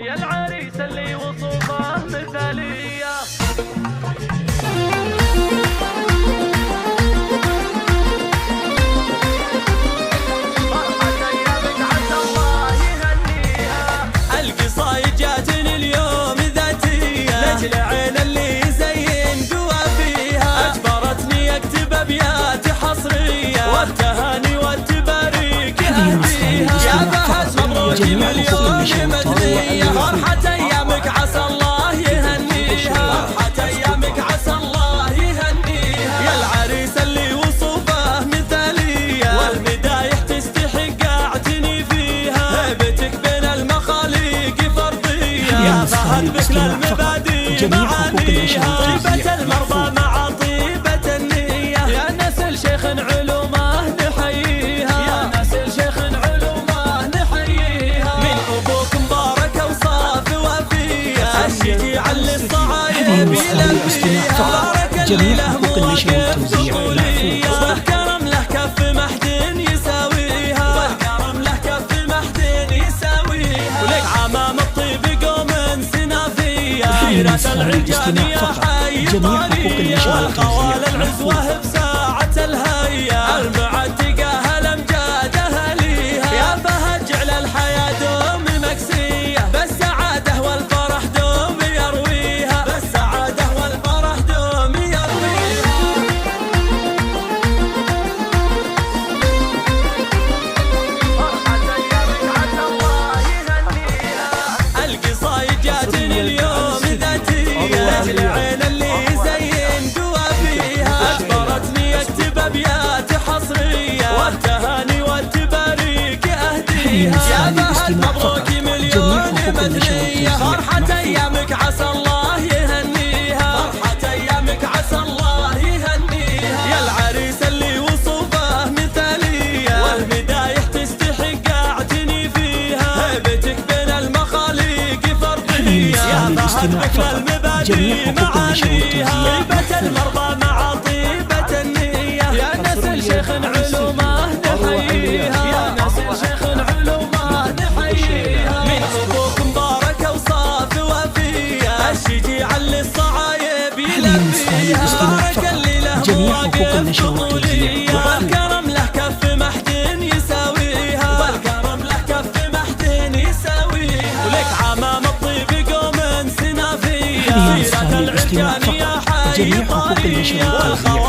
يا العريس اللي وصوفه مثالية. فرحة أيامك عسى الله يهنيها. القصايد جاتني اليوم ذاتية لأجل عين اللي يزين قوافيها، أجبرتني أكتب أبيات حصرية والتهاني والتباريك أهديها. يا فهد مبروك مليون مدنية، فرحة أيامك عسى الله يهنيها، فرحة أيامك عسى الله يهنيها. يا العريس اللي وصوفه مثالية والمدايح تستحق أعتني فيها، هيبتك بين المخاليق فرضية. يا فهد مثل المبادئ معانيها، طيبة المرضى مع طيبة النية. يا نسل شيخ علومه نحييها، يا نسل شيخ علومه نحييها. من أبوك مبارك أوصاف وفية، الشجيع اللي الصعايب يلبيها. بارك اللي له مواقف طفولية، والكرم له كف محد يساويها، والكرم له كف محد يساويها. ولك عمام الطيب قوم سنافية، حيرة العرجان يا حي طرية، والقوال العزوة بساعة الهية، المعتقة الأمجاد أهليها. يا فهد جعل الحياة دوم مكسية، بالسعادة والفرح دوم يرويها، بالسعادة والفرح دوم يرويها. فرحة أيامك عسى الله يهنيها. القصايد جاتني اليوم ذاتية لأجل عين اللي يزين قوافيها، أجبرتني أكتب أبيات حصرية والتهاني والتباريك أهديها. يا فهد مبروك مليون مدنية، فرحة أيامك عسى الله يهنيها، فرحة أيامك عسى الله يهنيها. يا العريس اللي وصوفه مثالية والمدايح تستحق أعتني فيها، هيبتك بين المخاليق فرضية. يا فهد مثل المبادئ معانيها، طيبة المرضى مع طيبة النية. يا نسل شيخ علومه نحييها، يا نسل شيخ علومه نحييها. من أبوك مبارك أوصاف وفية، الشجيع اللي الصعايب يلبيها. بارك اللي له مواقف طفولية، والكرم له كف محد يساويها، والكرم له كف محد يساويها. ولك عمام الطيب قوم سنافية، سيرة العرجان يا حي طرية، والخوال